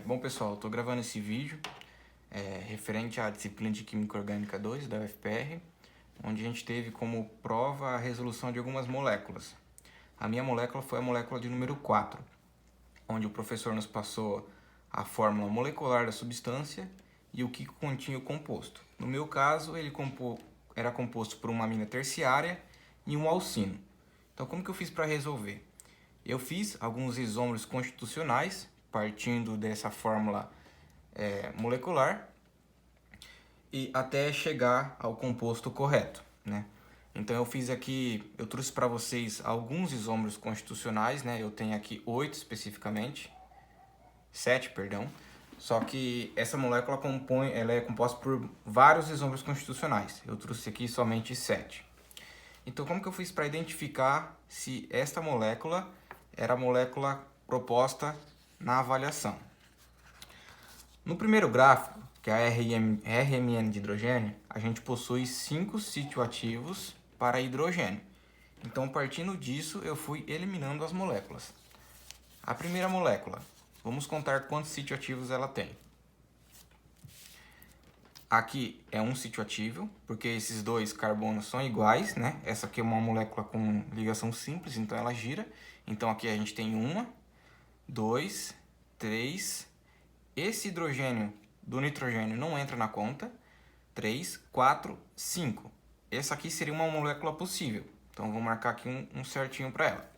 Bom pessoal, estou gravando esse vídeo referente à disciplina de Química Orgânica 2 da UFPR, onde a gente teve como prova a resolução de algumas moléculas. A minha molécula foi a molécula de número 4, onde o professor nos passou a fórmula molecular da substância e o que continha o composto. No meu caso, ele era composto por uma amina terciária e um alcino. Então, como que eu fiz para resolver? Eu fiz alguns isômeros constitucionais, partindo dessa fórmula molecular, e até chegar ao composto correto, né? Então eu trouxe para vocês alguns isômeros constitucionais, né? Eu tenho aqui 8 especificamente, 7, perdão. Só que essa molécula ela é composta por vários isômeros constitucionais. Eu trouxe aqui somente 7. Então, como que eu fiz para identificar se esta molécula era a molécula proposta na avaliação? No primeiro gráfico, que é a RMN de hidrogênio, a gente possui 5 sítios ativos para hidrogênio. Então, partindo disso, eu fui eliminando as moléculas. A primeira molécula, vamos contar quantos sítios ativos ela tem. Aqui é um sítio ativo, porque esses dois carbonos são iguais, né? Essa aqui é uma molécula com ligação simples, então ela gira. Então aqui a gente tem 1, 2, 3. Esse hidrogênio do nitrogênio não entra na conta. 3, 4, 5. Essa aqui seria uma molécula possível. Então vou marcar aqui um certinho para ela.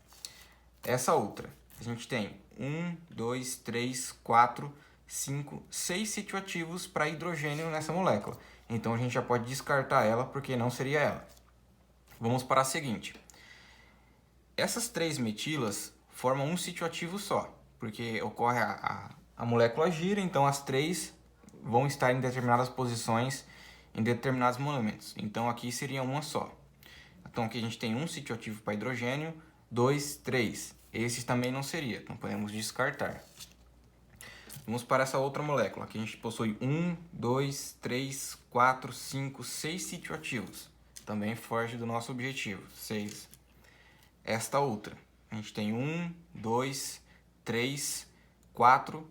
Essa outra, a gente tem 1, 2, 3, 4, 5, 6 sítios ativos para hidrogênio nessa molécula. Então a gente já pode descartar ela porque não seria ela. Vamos para a seguinte. Essas 3 metilas formam um sítio ativo só, porque ocorre a molécula gira, então as 3 vão estar em determinadas posições em determinados momentos. Então aqui seria uma só. Então aqui a gente tem um sítio ativo para hidrogênio, 2, 3. Esse também não seria, então podemos descartar. Vamos para essa outra molécula. Aqui a gente possui 1, 2, 3, 4, 5, 6 sítios ativos. Também foge do nosso objetivo, 6. Esta outra, a gente tem 1, 2, 3, 4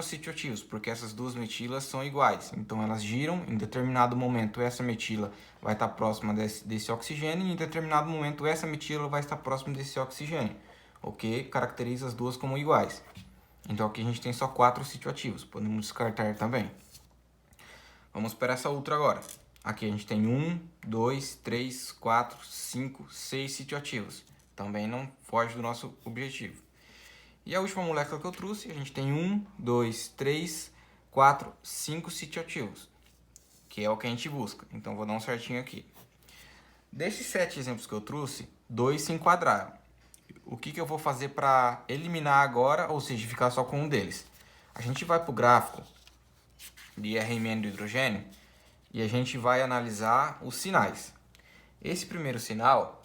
sítios ativos, porque essas duas metilas são iguais. Então elas giram, em determinado momento essa metila vai estar próxima desse oxigênio e em determinado momento essa metila vai estar próxima desse oxigênio, o que caracteriza as duas como iguais. Então aqui a gente tem só 4 sítios ativos, podemos descartar também. Vamos para essa outra agora. Aqui a gente tem 1, 2, 3, 4, 5, 6 sítios ativos. Também não foge do nosso objetivo. E a última molécula que eu trouxe, a gente tem 1, 2, 3, 4, 5 sítios ativos, que é o que a gente busca. Então vou dar um certinho aqui. Desses 7 exemplos que eu trouxe, 2 se enquadraram. O que eu vou fazer para eliminar agora, ou seja, ficar só com um deles? A gente vai para o gráfico de RMN do hidrogênio e a gente vai analisar os sinais. Esse primeiro sinal,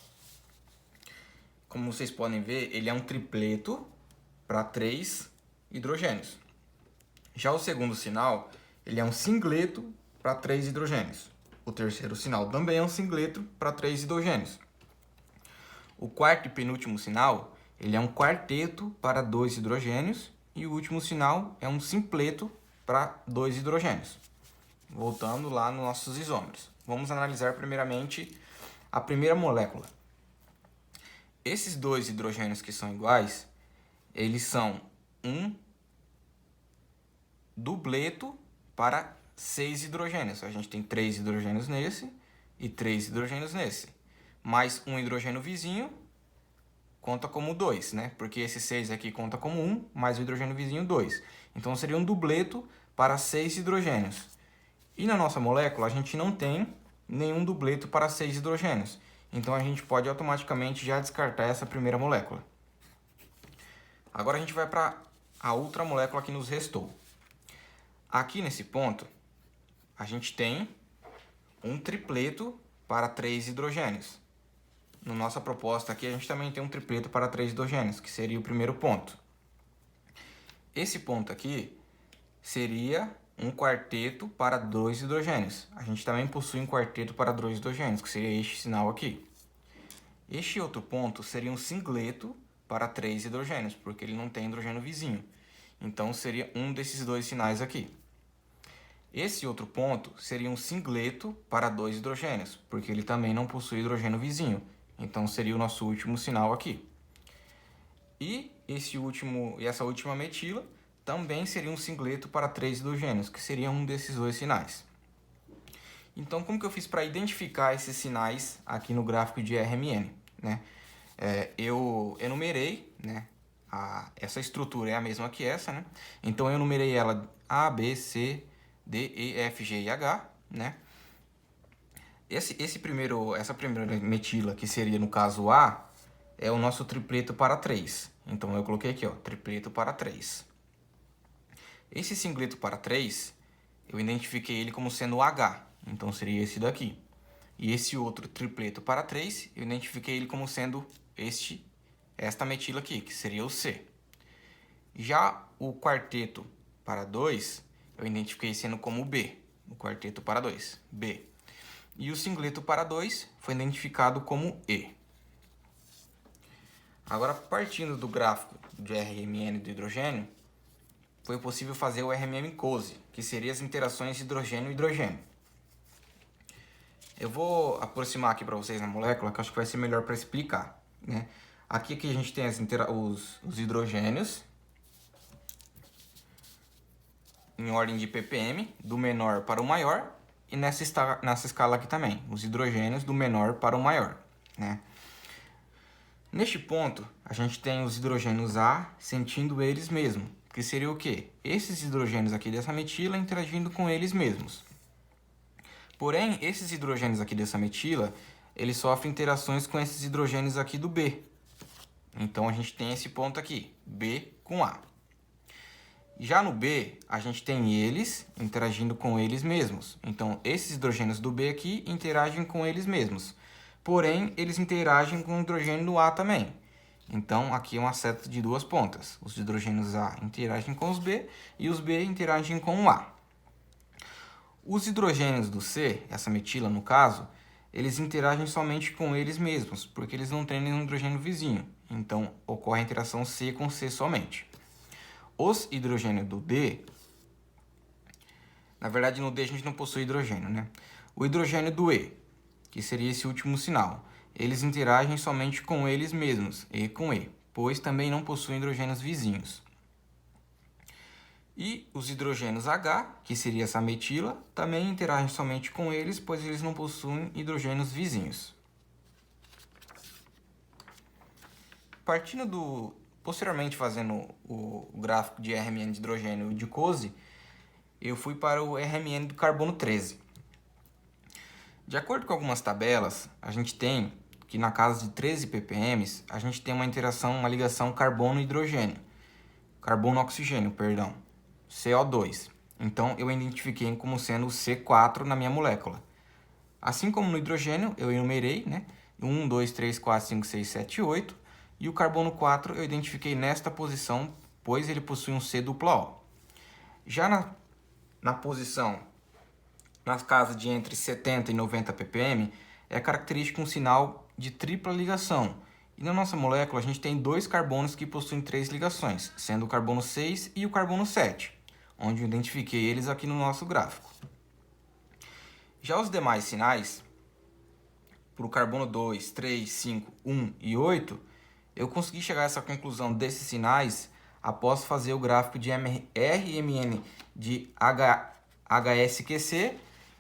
como vocês podem ver, ele é um tripleto para 3 hidrogênios. Já o segundo sinal, ele é um singleto para 3 hidrogênios. O terceiro sinal também é um singleto para 3 hidrogênios. O quarto e penúltimo sinal, ele é um quarteto para 2 hidrogênios. E o último sinal é um simpleto para 2 hidrogênios. Voltando lá nos nossos isômeros. Vamos analisar primeiramente a primeira molécula. Esses 2 hidrogênios que são iguais, eles são um dubleto para 6 hidrogênios. A gente tem 3 hidrogênios nesse e 3 hidrogênios nesse. Mais um hidrogênio vizinho conta como 2, né? Porque esse 6 aqui conta como 1, mais o hidrogênio vizinho 2. Então seria um dubleto para 6 hidrogênios. E na nossa molécula a gente não tem nenhum dubleto para 6 hidrogênios. Então a gente pode automaticamente já descartar essa primeira molécula. Agora a gente vai para a outra molécula que nos restou. Aqui nesse ponto, a gente tem um tripleto para 3 hidrogênios. Na nossa proposta aqui, a gente também tem um tripleto para 3 hidrogênios, que seria o primeiro ponto. Esse ponto aqui seria um quarteto para 2 hidrogênios. A gente também possui um quarteto para 2 hidrogênios, que seria este sinal aqui. Este outro ponto seria um singleto para 3 hidrogênios, porque ele não tem hidrogênio vizinho. Então seria um desses dois sinais aqui. Esse outro ponto seria um singleto para 2 hidrogênios, porque ele também não possui hidrogênio vizinho. Então seria o nosso último sinal aqui. E essa última metila também seria um singleto para 3 hidrogênios, que seria um desses dois sinais. Então, como que eu fiz para identificar esses sinais aqui no gráfico de RMN? Né? Eu enumerei, né? Essa estrutura é a mesma que essa, né? Então eu enumerei ela A, B, C, D, E, F, G e H, né? Essa primeira metila, que seria no caso A, é o nosso tripleto para 3. Então eu coloquei aqui, ó, tripleto para 3. Esse singleto para 3, eu identifiquei ele como sendo o H, então seria esse daqui. E esse outro tripleto para 3, eu identifiquei ele como sendo esta metila aqui, que seria o C. Já o quarteto para 2, eu identifiquei sendo como B, o quarteto para 2, B. E o singleto para 2 foi identificado como E. Agora, partindo do gráfico de RMN do hidrogênio, foi possível fazer o RMN Cose, que seria as interações de hidrogênio-hidrogênio. Eu vou aproximar aqui para vocês na molécula, que acho que vai ser melhor para explicar, né? Aqui a gente tem os hidrogênios em ordem de ppm, do menor para o maior, e nessa escala aqui também, os hidrogênios do menor para o maior, né? Neste ponto, a gente tem os hidrogênios A sentindo eles mesmos, que seria o quê? Esses hidrogênios aqui dessa metila interagindo com eles mesmos. Porém, esses hidrogênios aqui dessa metila, eles sofrem interações com esses hidrogênios aqui do B. Então, a gente tem esse ponto aqui, B com A. Já no B, a gente tem eles interagindo com eles mesmos. Então, esses hidrogênios do B aqui interagem com eles mesmos. Porém, eles interagem com o hidrogênio do A também. Então, aqui é uma seta de duas pontas. Os hidrogênios A interagem com os B e os B interagem com o A. Os hidrogênios do C, essa metila no caso, eles interagem somente com eles mesmos, porque eles não têm nenhum hidrogênio vizinho. Então, ocorre a interação C com C somente. Os hidrogênios do D, na verdade no D a gente não possui hidrogênio, né? O hidrogênio do E, que seria esse último sinal, eles interagem somente com eles mesmos, E com E, pois também não possuem hidrogênios vizinhos. E os hidrogênios H, que seria essa metila, também interagem somente com eles, pois eles não possuem hidrogênios vizinhos. Posteriormente fazendo o gráfico de RMN de hidrogênio de Cose, eu fui para o RMN do carbono 13. De acordo com algumas tabelas, a gente tem que na casa de 13 ppm, a gente tem uma ligação carbono-hidrogênio, carbono-oxigênio, perdão, CO2. Então, eu identifiquei como sendo o C4 na minha molécula. Assim como no hidrogênio, eu enumerei, né? 1, 2, 3, 4, 5, 6, 7, 8. E o carbono 4 eu identifiquei nesta posição, pois ele possui um C dupla O. Já na posição, nas casas de entre 70 e 90 ppm, é característico um sinal de tripla ligação. E na nossa molécula a gente tem dois carbonos que possuem 3 ligações, sendo o carbono 6 e o carbono 7, onde eu identifiquei eles aqui no nosso gráfico. Já os demais sinais, para o carbono 2, 3, 5, 1 e 8, eu consegui chegar a essa conclusão desses sinais após fazer o gráfico de RMN de HSQC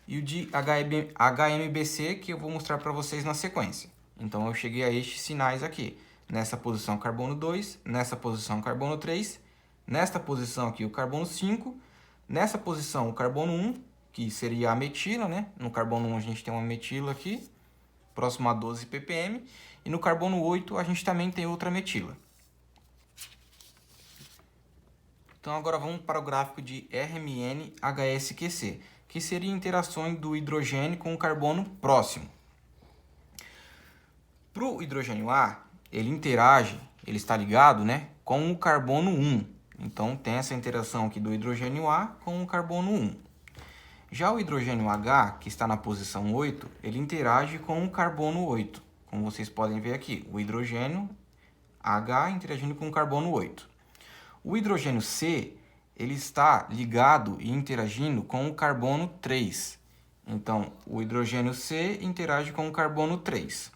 e o de HMBC, que eu vou mostrar para vocês na sequência. Então eu cheguei a estes sinais aqui. Nessa posição carbono 2, nessa posição carbono 3, nesta posição aqui o carbono 5, nessa posição o carbono 1, que seria a metila, né? No carbono 1 a gente tem uma metila aqui, próximo a 12 ppm, e no carbono 8 a gente também tem outra metila. Então agora vamos para o gráfico de RMN-HSQC, que seria interações do hidrogênio com o carbono próximo. Para o hidrogênio A, ele está ligado, né, com o carbono 1. Então tem essa interação aqui do hidrogênio A com o carbono 1. Já o hidrogênio H, que está na posição 8, ele interage com o carbono 8. Como vocês podem ver aqui, o hidrogênio H interagindo com o carbono 8. O hidrogênio C, ele está ligado e interagindo com o carbono 3. Então, o hidrogênio C interage com o carbono 3.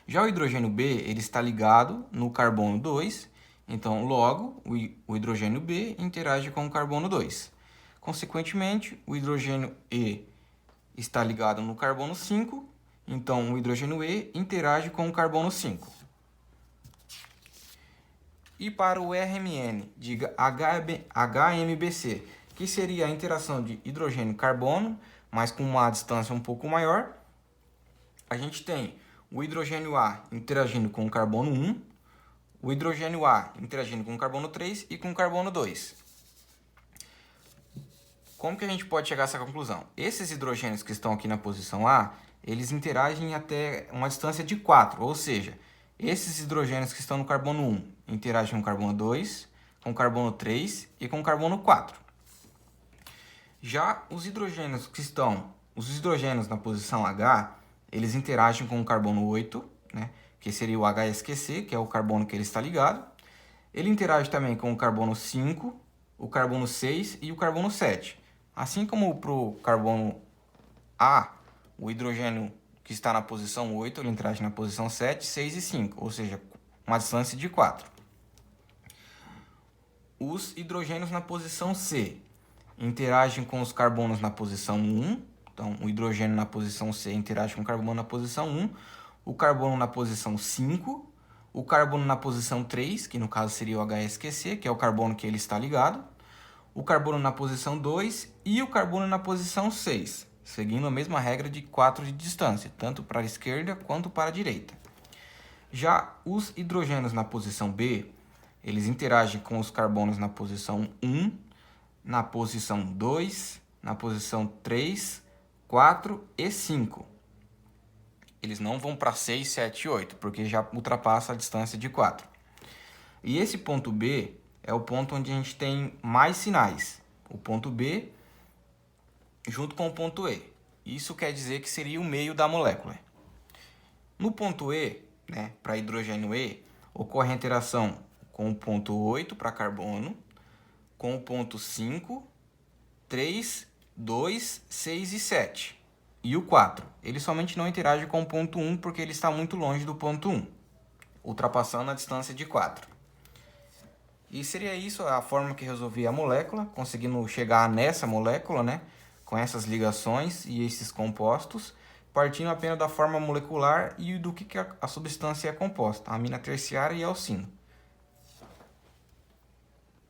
Já o hidrogênio B, ele está ligado no carbono 2. Então, logo, o hidrogênio B interage com o carbono 2. Consequentemente, o hidrogênio E está ligado no carbono 5. Então, o hidrogênio E interage com o carbono 5. E para o RMN, diga HMBC, que seria a interação de hidrogênio-carbono, mas com uma distância um pouco maior. A gente tem o hidrogênio A interagindo com o carbono 1, o hidrogênio A interagindo com o carbono 3 e com o carbono 2. Como que a gente pode chegar a essa conclusão? Esses hidrogênios que estão aqui na posição A, eles interagem até uma distância de 4, ou seja, esses hidrogênios que estão no carbono 1 interagem com o carbono 2, com o carbono 3 e com o carbono 4. Já os hidrogênios na posição H, eles interagem com o carbono 8, né, que seria o HSQC, que é o carbono que ele está ligado. Ele interage também com o carbono 5, o carbono 6 e o carbono 7. Assim como para o carbono A, o hidrogênio que está na posição 8, ele interage na posição 7, 6 e 5, ou seja, uma distância de 4. Os hidrogênios na posição C interagem com os carbonos na posição 1. Então, o hidrogênio na posição C interage com o carbono na posição 1, o carbono na posição 5, o carbono na posição 3, que no caso seria o HSQC, que é o carbono que ele está ligado, o carbono na posição 2 e o carbono na posição 6. Seguindo a mesma regra de 4 de distância, tanto para a esquerda quanto para a direita. Já os hidrogênios na posição B, eles interagem com os carbonos na posição 1, na posição 2, na posição 3, 4 e 5. Eles não vão para 6, 7 e 8, porque já ultrapassa a distância de 4. E esse ponto B é o ponto onde a gente tem mais sinais. O ponto B junto com o ponto E. Isso quer dizer que seria o meio da molécula. No ponto E, né, para hidrogênio E, ocorre a interação com o ponto 8 para carbono, com o ponto 5, 3, 2, 6 e 7. E o 4. Ele somente não interage com o ponto 1 porque ele está muito longe do ponto 1, ultrapassando a distância de 4. E seria isso a forma que resolvi a molécula, conseguindo chegar nessa molécula, né, com essas ligações e esses compostos, partindo apenas da forma molecular e do que a substância é composta, a amina terciária e a alcina.